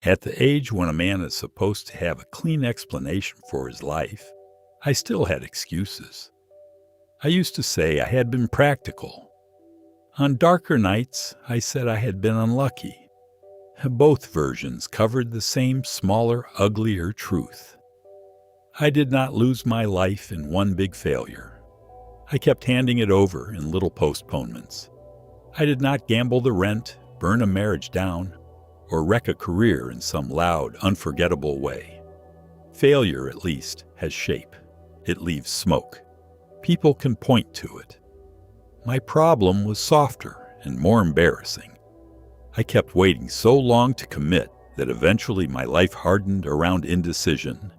At the age when a man is supposed to have a clean explanation for his life, I still had excuses. I used to say I had been practical. On darker nights, I said I had been unlucky. Both versions covered the same smaller, uglier truth. I did not lose my life in one big failure. I kept handing it over in little postponements. I did not gamble the rent, burn a marriage down, or wreck a career in some loud, unforgettable way. Failure, at least, has shape. It leaves smoke. People can point to it. My problem was softer and more embarrassing. I kept waiting so long to commit that eventually my life hardened around indecision,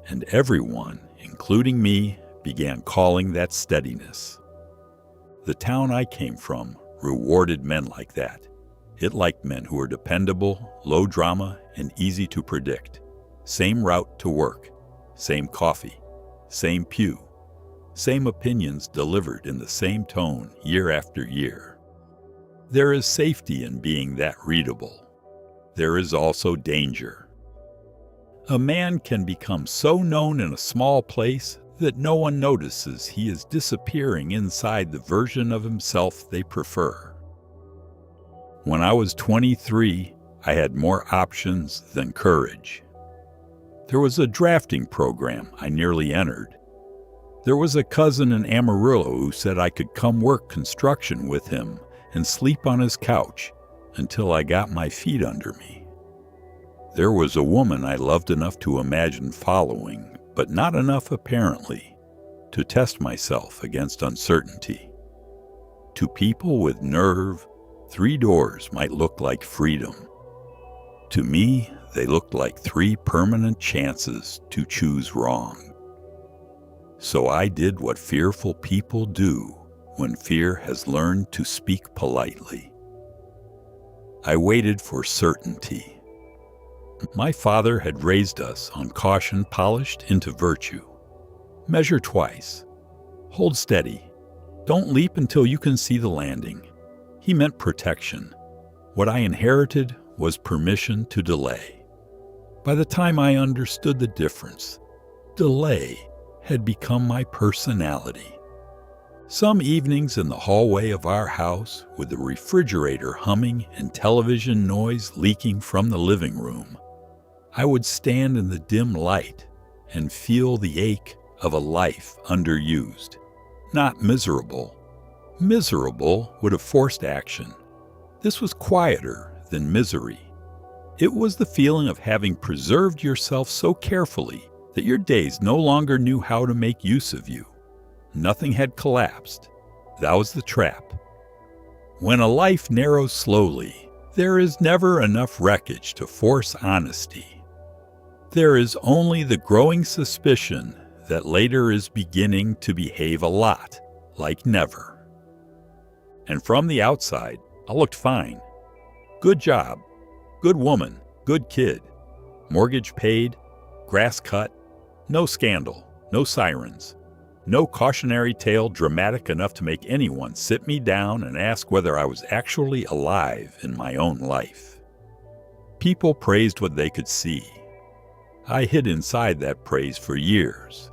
and everyone, including me, began calling that steadiness. The town I came from rewarded men like that. It liked men who were dependable, low drama, and easy to predict. Same route to work, same coffee, same pew, same opinions delivered in the same tone year after year. There is safety in being that readable. There is also danger. A man can become so known in a small place that no one notices he is disappearing inside the version of himself they prefer. When I was 23, I had more options than courage. There was a drafting program I nearly entered. There was a cousin in Amarillo who said I could come work construction with him and sleep on his couch until I got my feet under me. There was a woman I loved enough to imagine following, but not enough apparently, to test myself against uncertainty. To people with nerve, 3 doors might look like freedom. To me, they looked like 3 permanent chances to choose wrong. So I did what fearful people do when fear has learned to speak politely. I waited for certainty. My father had raised us on caution polished into virtue. Measure twice. Hold steady. Don't leap until you can see the landing. He meant protection. What I inherited was permission to delay. By the time I understood the difference, delay had become my personality. Some evenings in the hallway of our house, with the refrigerator humming and television noise leaking from the living room, I would stand in the dim light and feel the ache of a life underused. Not miserable. Miserable would have forced action. This was quieter than misery. It was the feeling of having preserved yourself so carefully that your days no longer knew how to make use of you. Nothing had collapsed. That was the trap. When a life narrows slowly, there is never enough wreckage to force honesty. There is only the growing suspicion that later is beginning to behave a lot like never. And from the outside, I looked fine. Good job, good woman, good kid, mortgage paid, grass cut, no scandal, no sirens, no cautionary tale dramatic enough to make anyone sit me down and ask whether I was actually alive in my own life. People praised what they could see. I hid inside that praise for years,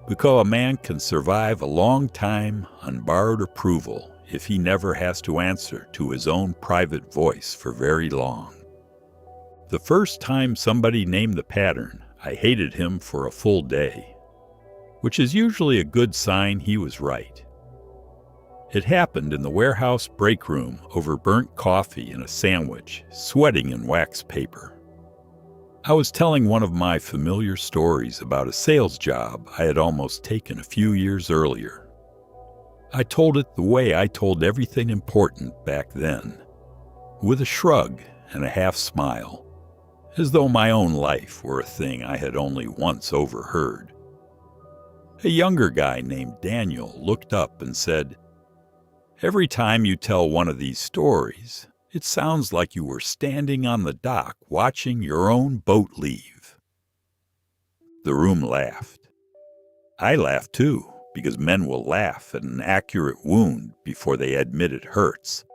because a man can survive a long time on borrowed approval if he never has to answer to his own private voice for very long. The first time somebody named the pattern, I hated him for a full day, which is usually a good sign he was right. It happened in the warehouse break room over burnt coffee and a sandwich, sweating in wax paper. I was telling one of my familiar stories about a sales job I had almost taken a few years earlier. I told it the way I told everything important back then, with a shrug and a half smile, as though my own life were a thing I had only once overheard. A younger guy named Daniel looked up and said, "Every time you tell one of these stories, it sounds like you were standing on the dock watching your own boat leave." The room laughed. I laughed too, because men will laugh at an accurate wound before they admit it hurts.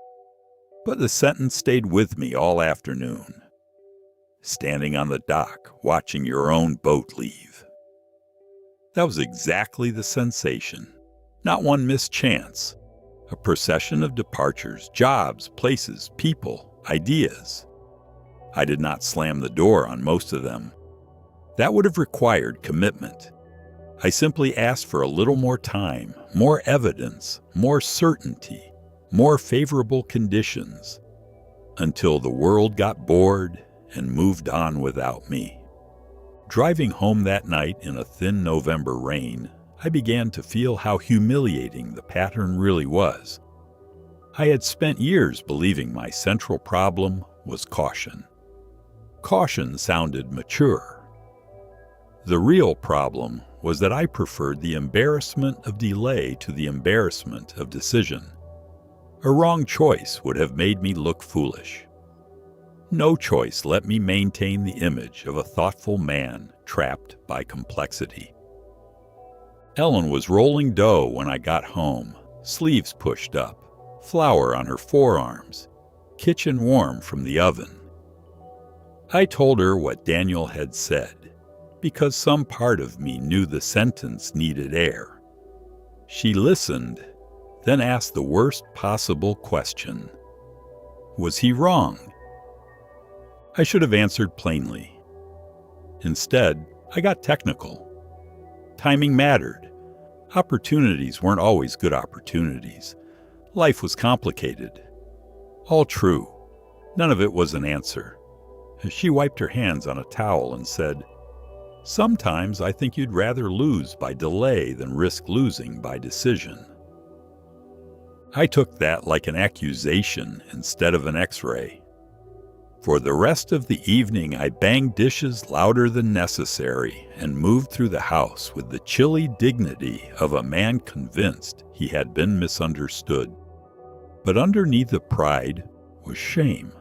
But the sentence stayed with me all afternoon. standing on the dock, watching your own boat leave. That was exactly the sensation. Not one missed chance. A procession of departures, jobs, places, people, ideas. I did not slam the door on most of them. That would have required commitment. I simply asked for a little more time, more evidence, more certainty, more favorable conditions, until the world got bored and moved on without me. Driving home that night in a thin November rain, I began to feel how humiliating the pattern really was. I had spent years believing my central problem was caution. Caution sounded mature. The real problem was that I preferred the embarrassment of delay to the embarrassment of decision. A wrong choice would have made me look foolish. No choice let me maintain the image of a thoughtful man trapped by complexity. Ellen was rolling dough when I got home, sleeves pushed up, flour on her forearms, kitchen warm from the oven. I told her what Daniel had said, because some part of me knew the sentence needed air. She listened, then asked the worst possible question. Was he wrong? I should have answered plainly. Instead, I got technical. Timing mattered. Opportunities weren't always good opportunities. Life was complicated. All true. None of it was an answer. She wiped her hands on a towel and said, "Sometimes I think you'd rather lose by delay than risk losing by decision." I took that like an accusation instead of an X-ray. For the rest of the evening, I banged dishes louder than necessary and moved through the house with the chilly dignity of a man convinced he had been misunderstood. But underneath the pride was shame,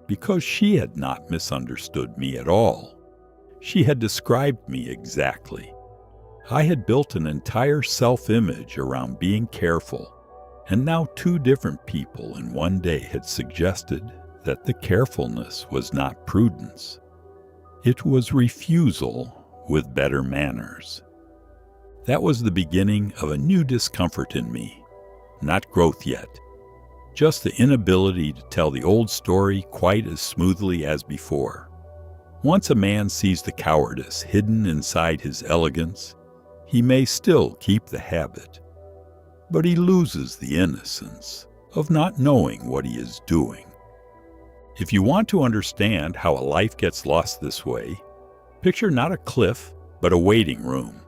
because she had not misunderstood me at all. She had described me exactly. I had built an entire self-image around being careful, and now two different people in one day had suggested that the carefulness was not prudence. It was refusal with better manners. That was the beginning of a new discomfort in me. Not growth yet, just the inability to tell the old story quite as smoothly as before. Once a man sees the cowardice hidden inside his elegance, he may still keep the habit, but he loses the innocence of not knowing what he is doing. If you want to understand how a life gets lost this way, picture not a cliff, but a waiting room.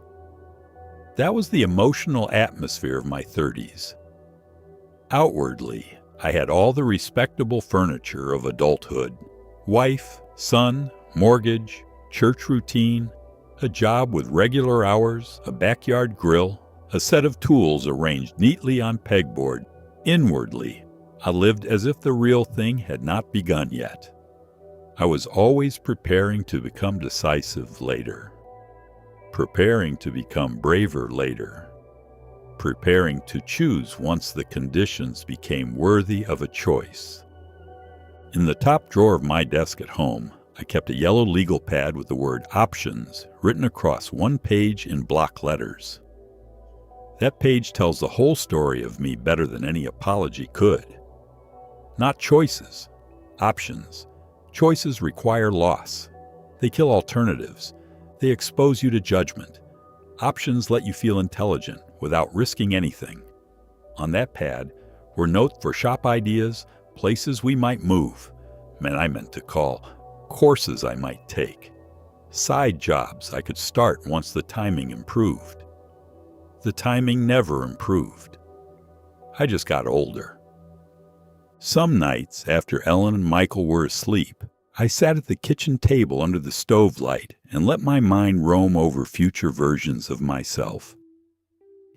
That was the emotional atmosphere of my 30s. Outwardly, I had all the respectable furniture of adulthood: wife, son, mortgage, church routine, a job with regular hours, a backyard grill, a set of tools arranged neatly on pegboard. Inwardly, I lived as if the real thing had not begun yet. I was always preparing to become decisive later, preparing to become braver later, preparing to choose once the conditions became worthy of a choice. In the top drawer of my desk at home, I kept a yellow legal pad with the word options written across one page in block letters. That page tells the whole story of me better than any apology could. Not choices, options. Choices require loss. They kill alternatives. They expose you to judgment. Options let you feel intelligent without risking anything. On that pad were notes for shop ideas, places we might move, I meant to call, courses I might take, side jobs I could start once the timing improved. The timing never improved. I just got older. Some nights, after Ellen and Michael were asleep, I sat at the kitchen table under the stove light and let my mind roam over future versions of myself.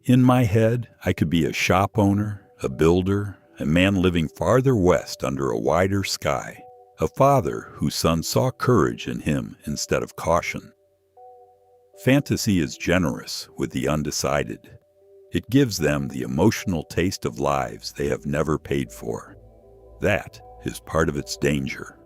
In my head, I could be a shop owner, a builder, a man living farther west under a wider sky, a father whose son saw courage in him instead of caution. Fantasy is generous with the undecided. It gives them the emotional taste of lives they have never paid for. That is part of its danger.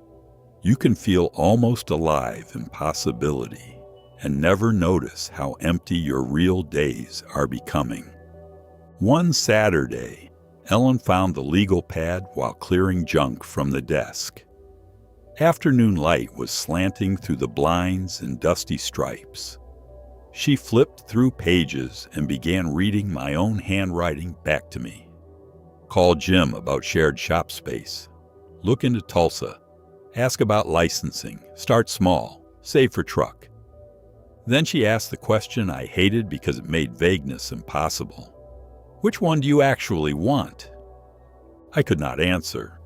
You can feel almost alive in possibility and never notice how empty your real days are becoming. One Saturday, Ellen found the legal pad while clearing junk from the desk. Afternoon light was slanting through the blinds in dusty stripes. She flipped through pages and began reading my own handwriting back to me. Call Jim about shared shop space. Look into Tulsa. Ask about licensing. Start small. Save for truck. Then she asked the question I hated because it made vagueness impossible. Which one do you actually want? I could not answer.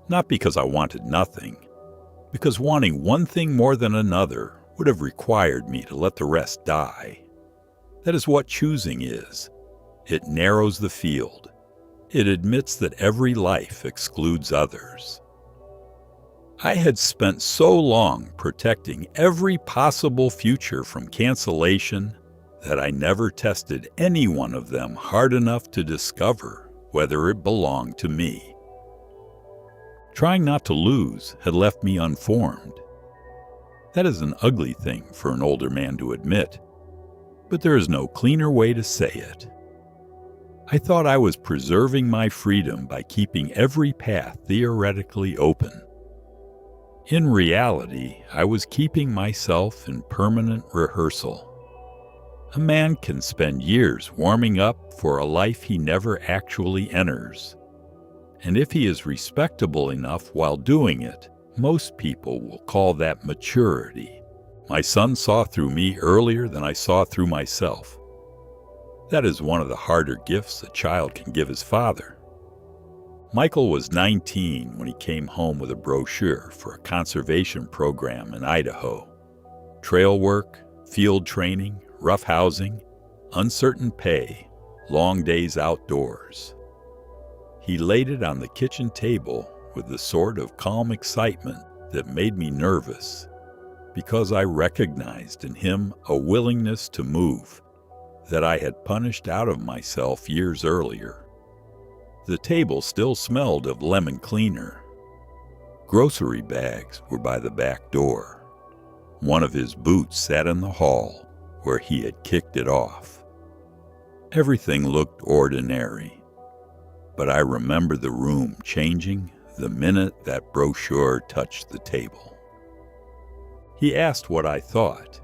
Not because I wanted nothing, because wanting one thing more than another would have required me to let the rest die. That is what choosing is. It narrows the field. It admits that every life excludes others. I had spent so long protecting every possible future from cancellation that I never tested any one of them hard enough to discover whether it belonged to me. Trying not to lose had left me unformed. That is an ugly thing for an older man to admit, but there is no cleaner way to say it. I thought I was preserving my freedom by keeping every path theoretically open. In reality, I was keeping myself in permanent rehearsal. A man can spend years warming up for a life he never actually enters. And if he is respectable enough while doing it, most people will call that maturity. My son saw through me earlier than I saw through myself. That is one of the harder gifts a child can give his father. Michael was 19 when he came home with a brochure for a conservation program in Idaho. Trail work, field training, rough housing, uncertain pay, long days outdoors. He laid it on the kitchen table with the sort of calm excitement that made me nervous, because I recognized in him a willingness to move that I had punished out of myself years earlier. The table still smelled of lemon cleaner. Grocery bags were by the back door. One of his boots sat in the hall where he had kicked it off. Everything looked ordinary, but I remember the room changing the minute that brochure touched the table. He asked what I thought.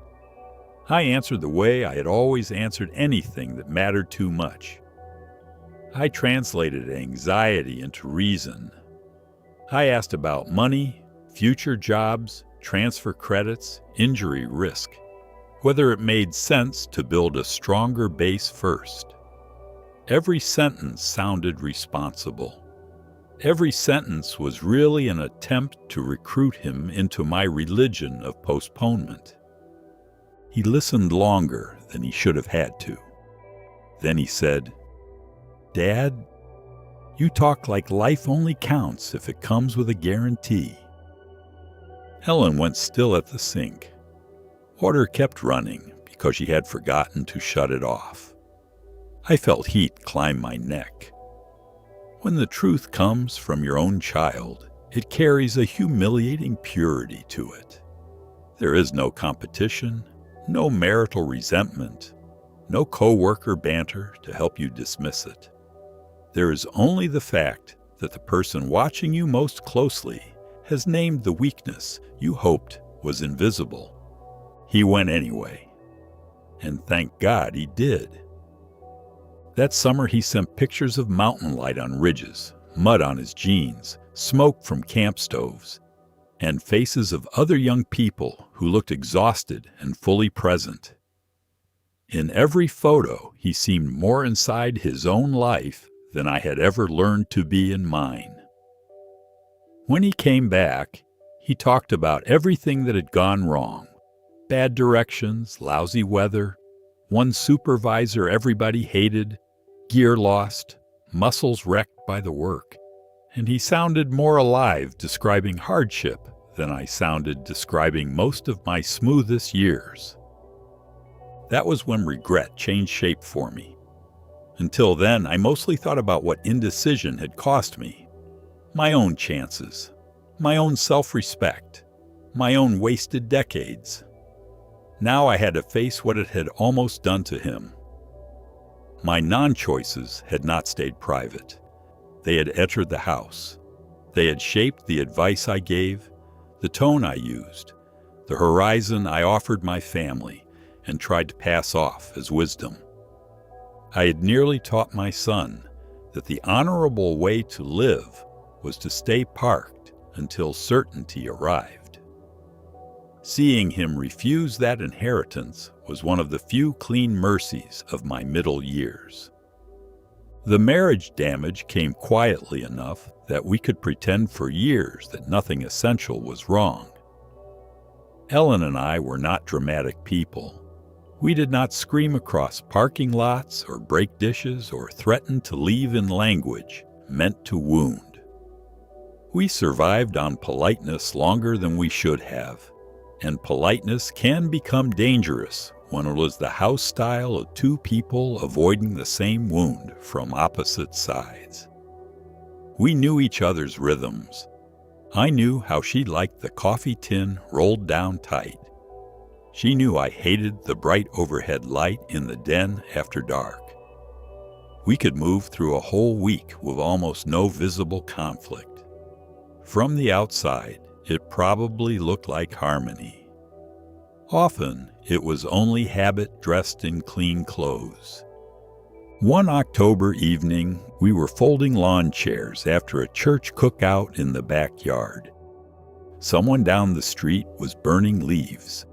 I answered the way I had always answered anything that mattered too much. I translated anxiety into reason. I asked about money, future jobs, transfer credits, injury risk, whether it made sense to build a stronger base first. Every sentence sounded responsible. Every sentence was really an attempt to recruit him into my religion of postponement. He listened longer than he should have had to. Then he said, "Dad, you talk like life only counts if it comes with a guarantee." Ellen went still at the sink. Water kept running because she had forgotten to shut it off. I felt heat climb my neck. When the truth comes from your own child, it carries a humiliating purity to it. There is no competition, no marital resentment, no co-worker banter to help you dismiss it. There is only the fact that the person watching you most closely has named the weakness you hoped was invisible. He went anyway, and thank God he did. That summer he sent pictures of mountain light on ridges, mud on his jeans, smoke from camp stoves, and faces of other young people who looked exhausted and fully present. In every photo, he seemed more inside his own life than I had ever learned to be in mine. When he came back, he talked about everything that had gone wrong. Bad directions, lousy weather, one supervisor everybody hated, gear lost, muscles wrecked by the work. And he sounded more alive describing hardship than I sounded describing most of my smoothest years. That was when regret changed shape for me. Until then, I mostly thought about what indecision had cost me. My own chances, my own self-respect, my own wasted decades. Now I had to face what it had almost done to him. My non-choices had not stayed private. They had entered the house. They had shaped the advice I gave, the tone I used, the horizon I offered my family and tried to pass off as wisdom. I had nearly taught my son that the honorable way to live was to stay parked until certainty arrived. Seeing him refuse that inheritance was one of the few clean mercies of my middle years. The marriage damage came quietly enough that we could pretend for years that nothing essential was wrong. Ellen and I were not dramatic people. We did not scream across parking lots or break dishes or threaten to leave in language meant to wound. We survived on politeness longer than we should have, and politeness can become dangerous when it was the house style of two people avoiding the same wound from opposite sides. We knew each other's rhythms. I knew how she liked the coffee tin rolled down tight. She knew I hated the bright overhead light in the den after dark. We could move through a whole week with almost no visible conflict. From the outside, it probably looked like harmony. Often, it was only habit dressed in clean clothes. One October evening, we were folding lawn chairs after a church cookout in the backyard. Someone down the street was burning leaves,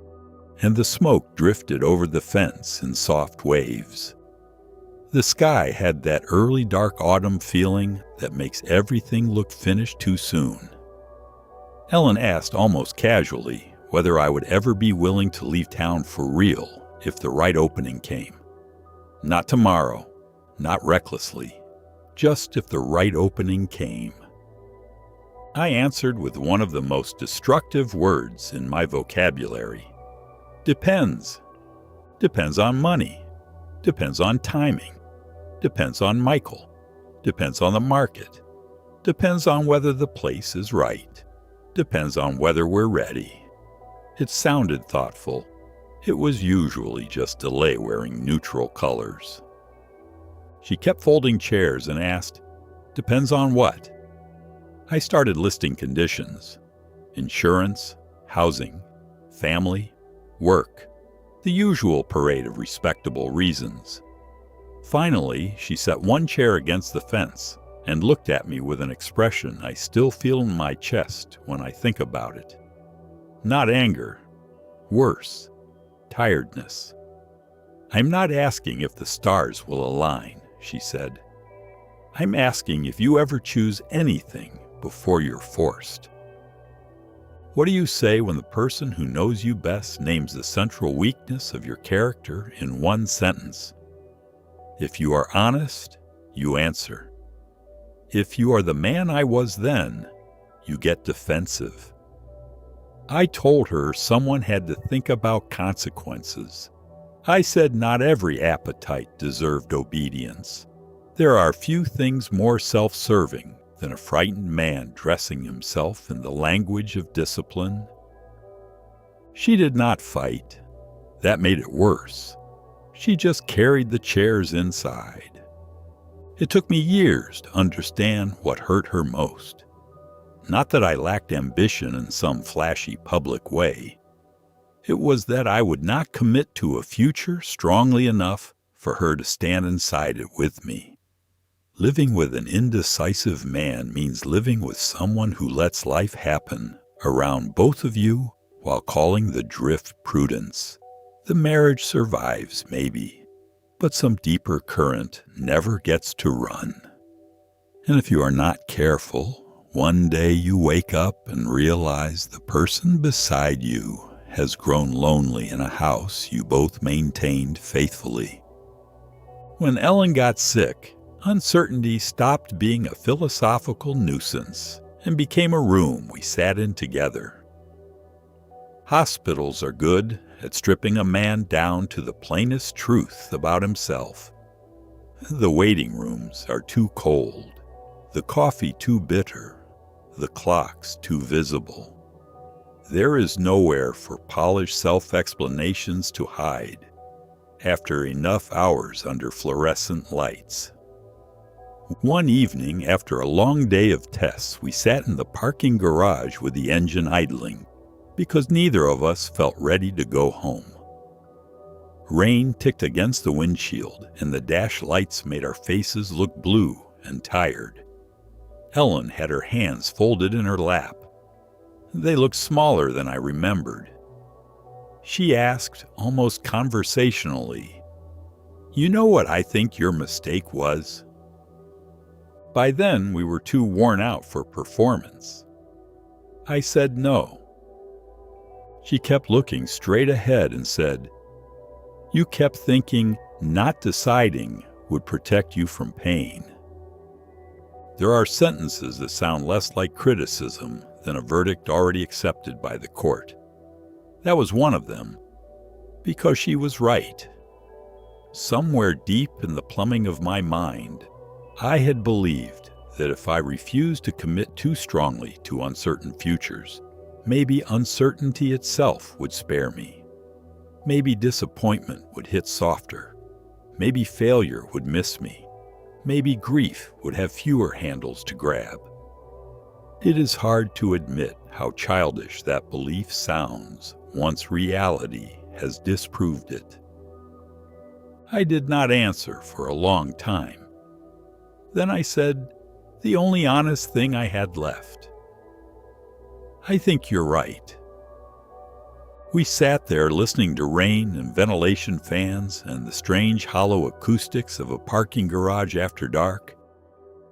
and the smoke drifted over the fence in soft waves. The sky had that early dark autumn feeling that makes everything look finished too soon. Ellen asked almost casually whether I would ever be willing to leave town for real if the right opening came. Not tomorrow, not recklessly, just if the right opening came. I answered with one of the most destructive words in my vocabulary. Depends. Depends on money. Depends on timing. Depends on Michael. Depends on the market. Depends on whether the place is right. Depends on whether we're ready. It sounded thoughtful. It was usually just delay wearing neutral colors. She kept folding chairs and asked, "Depends on what?" I started listing conditions. Insurance, housing, family, work, the usual parade of respectable reasons. Finally, she set one chair against the fence and looked at me with an expression I still feel in my chest when I think about it. Not anger. Worse. Tiredness. "I'm not asking if the stars will align," she said. "I'm asking if you ever choose anything before you're forced." What do you say when the person who knows you best names the central weakness of your character in one sentence? If you are honest, you answer. If you are the man I was then, you get defensive. I told her someone had to think about consequences. I said not every appetite deserved obedience. There are few things more self-serving than a frightened man dressing himself in the language of discipline. She did not fight. That made it worse. She just carried the chairs inside. It took me years to understand what hurt her most. Not that I lacked ambition in some flashy public way. It was that I would not commit to a future strongly enough for her to stand inside it with me. Living with an indecisive man means living with someone who lets life happen around both of you while calling the drift prudence. The marriage survives, maybe, but some deeper current never gets to run. And if you are not careful, one day you wake up and realize the person beside you has grown lonely in a house you both maintained faithfully. When Ellen got sick, uncertainty stopped being a philosophical nuisance and became a room we sat in together. Hospitals are good at stripping a man down to the plainest truth about himself. The waiting rooms are too cold, the coffee too bitter, the clocks too visible. There is nowhere for polished self-explanations to hide after enough hours under fluorescent lights. One evening, after a long day of tests, we sat in the parking garage with the engine idling because neither of us felt ready to go home. Rain ticked against the windshield, and the dash lights made our faces look blue and tired. Ellen had her hands folded in her lap. They looked smaller than I remembered. She asked, almost conversationally, "You know what I think your mistake was?" By then, we were too worn out for performance. I said no. She kept looking straight ahead and said, "You kept thinking not deciding would protect you from pain." There are sentences that sound less like criticism than a verdict already accepted by the court. That was one of them, because she was right. Somewhere deep in the plumbing of my mind, I had believed that if I refused to commit too strongly to uncertain futures, maybe uncertainty itself would spare me. Maybe disappointment would hit softer. Maybe failure would miss me. Maybe grief would have fewer handles to grab. It is hard to admit how childish that belief sounds once reality has disproved it. I did not answer for a long time. Then I said, the only honest thing I had left. "I think you're right." We sat there listening to rain and ventilation fans and the strange hollow acoustics of a parking garage after dark.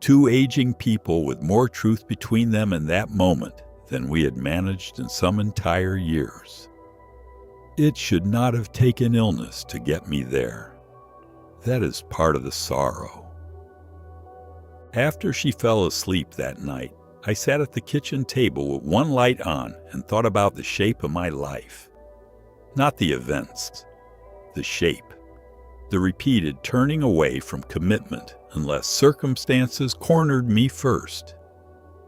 Two aging people with more truth between them in that moment than we had managed in some entire years. It should not have taken illness to get me there. That is part of the sorrow. After she fell asleep that night, I sat at the kitchen table with one light on and thought about the shape of my life. Not the events, the shape. The repeated turning away from commitment unless circumstances cornered me first.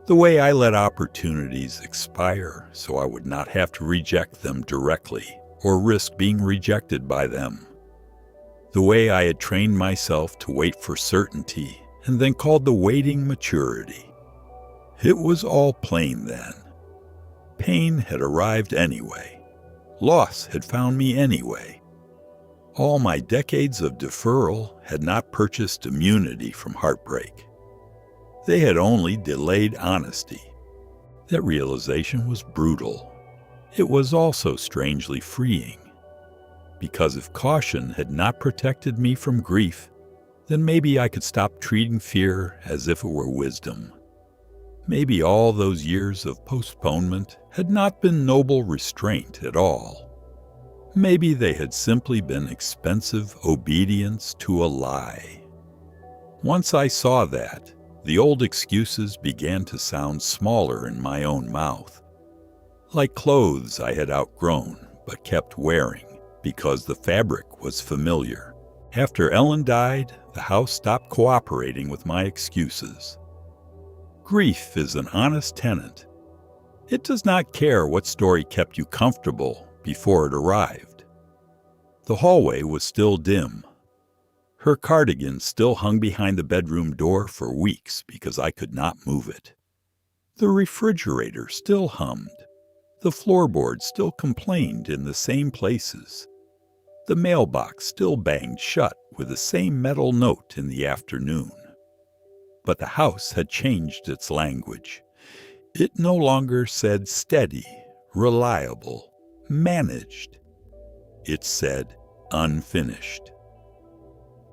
The way I let opportunities expire so I would not have to reject them directly or risk being rejected by them. The way I had trained myself to wait for certainty and then called the waiting maturity. It was all plain then. Pain had arrived anyway. Loss had found me anyway. All my decades of deferral had not purchased immunity from heartbreak. They had only delayed honesty. That realization was brutal. It was also strangely freeing. Because if caution had not protected me from grief, then maybe I could stop treating fear as if it were wisdom. Maybe all those years of postponement had not been noble restraint at all. Maybe they had simply been expensive obedience to a lie. Once I saw that, the old excuses began to sound smaller in my own mouth, like clothes I had outgrown but kept wearing because the fabric was familiar. After Ellen died, the house stopped cooperating with my excuses. Grief is an honest tenant. It does not care what story kept you comfortable before it arrived. The hallway was still dim. Her cardigan still hung behind the bedroom door for weeks because I could not move it. The refrigerator still hummed. The floorboards still complained in the same places. The mailbox still banged shut with the same metal note in the afternoon. But the house had changed its language. It no longer said steady, reliable, managed. It said unfinished.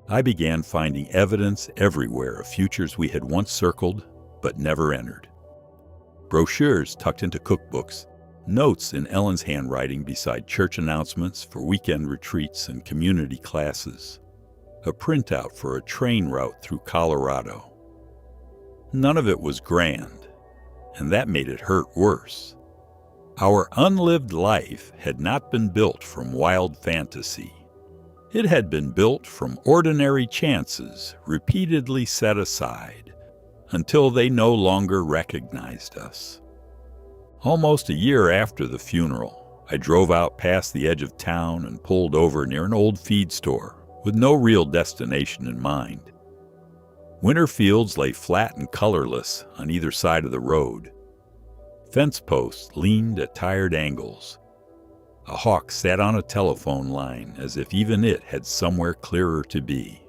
I began finding evidence everywhere of futures we had once circled but never entered. Brochures tucked into cookbooks, notes in Ellen's handwriting beside church announcements for weekend retreats and community classes, a printout for a train route through Colorado. None of it was grand, and that made it hurt worse. Our unlived life had not been built from wild fantasy. It had been built from ordinary chances repeatedly set aside, until they no longer recognized us. Almost a year after the funeral, I drove out past the edge of town and pulled over near an old feed store with no real destination in mind. Winter fields lay flat and colorless on either side of the road. Fence posts leaned at tired angles. A hawk sat on a telephone line as if even it had somewhere clearer to be.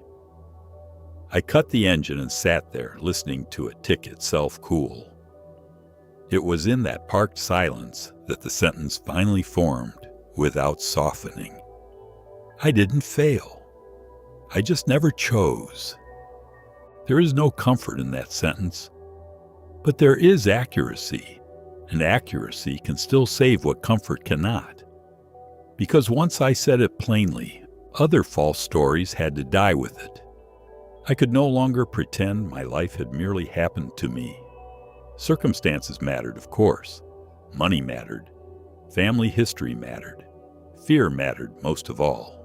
I cut the engine and sat there, listening to it tick itself cool. It was in that parked silence that the sentence finally formed, without softening. I didn't fail. I just never chose. There is no comfort in that sentence, but there is accuracy, and accuracy can still save what comfort cannot. Because once I said it plainly, other false stories had to die with it. I could no longer pretend my life had merely happened to me. Circumstances mattered, of course. Money mattered. Family history mattered. Fear mattered most of all.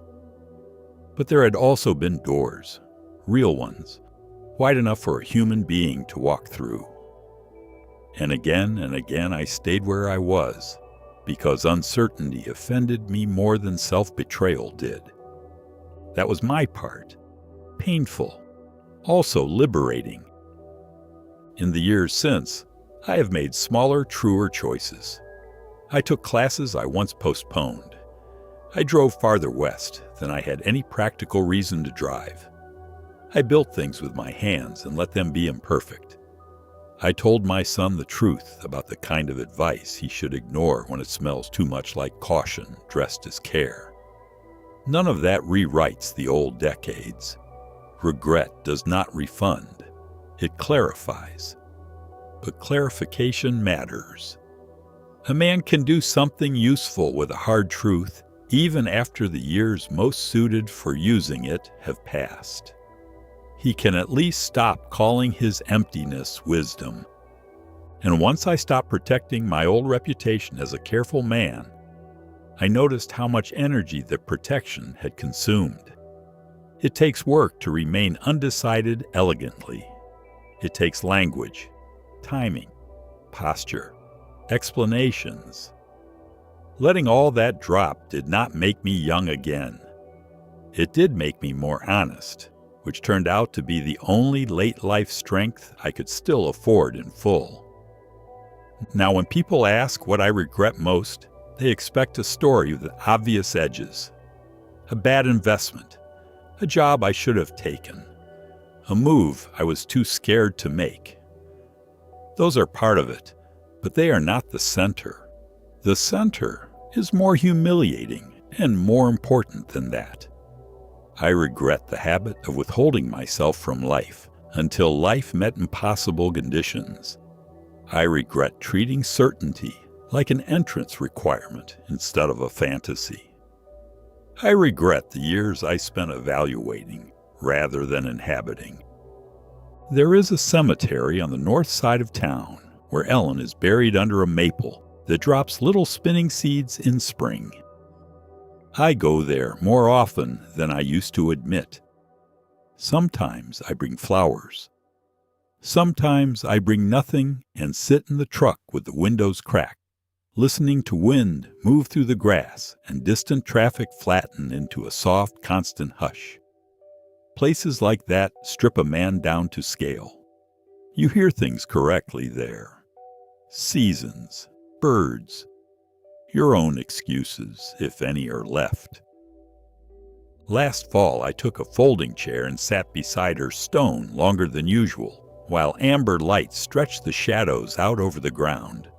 But there had also been doors, real ones, wide enough for a human being to walk through. And again I stayed where I was, because uncertainty offended me more than self-betrayal did. That was my part. Painful, also liberating. In the years since, I have made smaller, truer choices. I took classes I once postponed. I drove farther west than I had any practical reason to drive. I built things with my hands and let them be imperfect. I told my son the truth about the kind of advice he should ignore when it smells too much like caution dressed as care. None of that rewrites the old decades. Regret does not refund. It clarifies. But clarification matters. A man can do something useful with a hard truth even after the years most suited for using it have passed. He can at least stop calling his emptiness wisdom. And once I stopped protecting my old reputation as a careful man, I noticed how much energy the protection had consumed. It takes work to remain undecided elegantly. It takes language, timing, posture, explanations. Letting all that drop did not make me young again. It did make me more honest, which turned out to be the only late-life strength I could still afford in full. Now, when people ask what I regret most, they expect a story with obvious edges. A bad investment, a job I should have taken, a move I was too scared to make. Those are part of it, but they are not the center. The center is more humiliating and more important than that. I regret the habit of withholding myself from life until life met impossible conditions. I regret treating certainty like an entrance requirement instead of a fantasy. I regret the years I spent evaluating rather than inhabiting. There is a cemetery on the north side of town where Ellen is buried under a maple that drops little spinning seeds in spring. I go there more often than I used to admit. Sometimes I bring flowers. Sometimes I bring nothing and sit in the truck with the windows cracked, listening to wind move through the grass and distant traffic flatten into a soft, constant hush. Places like that strip a man down to scale. You hear things correctly there. Seasons, birds, your own excuses, if any are left. Last fall, I took a folding chair and sat beside her stone longer than usual, while amber light stretched the shadows out over the ground.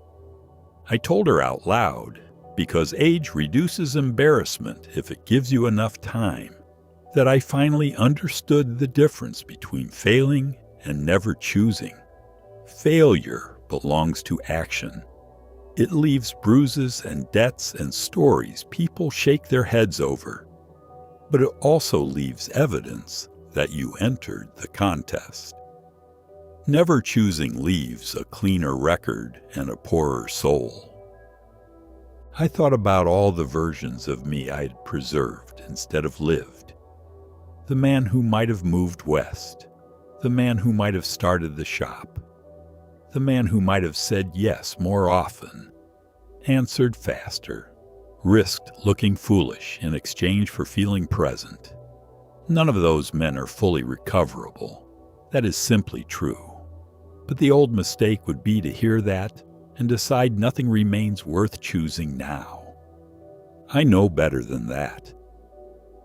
I told her out loud, because age reduces embarrassment if it gives you enough time, that I finally understood the difference between failing and never choosing. Failure belongs to action. It leaves bruises and debts and stories people shake their heads over. But it also leaves evidence that you entered the contest. Never choosing leaves a cleaner record and a poorer soul. I thought about all the versions of me I had preserved instead of lived. The man who might have moved west. The man who might have started the shop. The man who might have said yes more often, answered faster, risked looking foolish in exchange for feeling present. None of those men are fully recoverable. That is simply true. But the old mistake would be to hear that and decide nothing remains worth choosing now. I know better than that.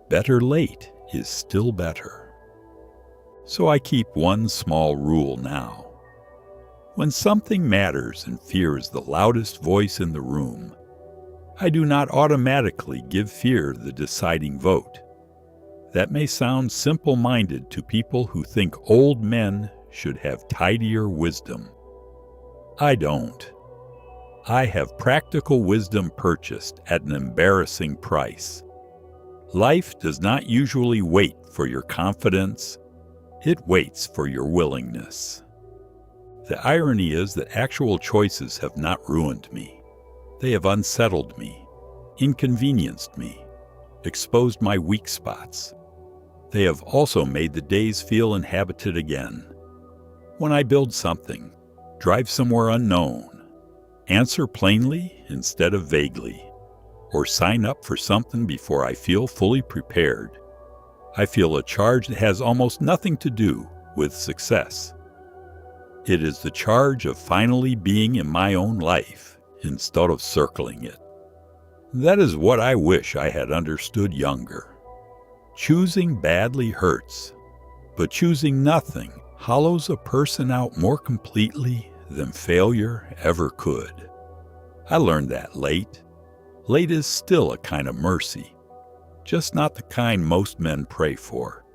Better late is still better. So I keep one small rule now. When something matters and fear is the loudest voice in the room, I do not automatically give fear the deciding vote. That may sound simple-minded to people who think old men should have tidier wisdom. I don't. I have practical wisdom purchased at an embarrassing price. Life does not usually wait for your confidence. It waits for your willingness. The irony is that actual choices have not ruined me. They have unsettled me, inconvenienced me, exposed my weak spots. They have also made the days feel inhabited again. When I build something, drive somewhere unknown, answer plainly instead of vaguely, or sign up for something before I feel fully prepared, I feel a charge that has almost nothing to do with success. It is the charge of finally being in my own life instead of circling it. That is what I wish I had understood younger. Choosing badly hurts, but choosing nothing hollows a person out more completely than failure ever could. I learned that late. Late is still a kind of mercy, just not the kind most men pray for.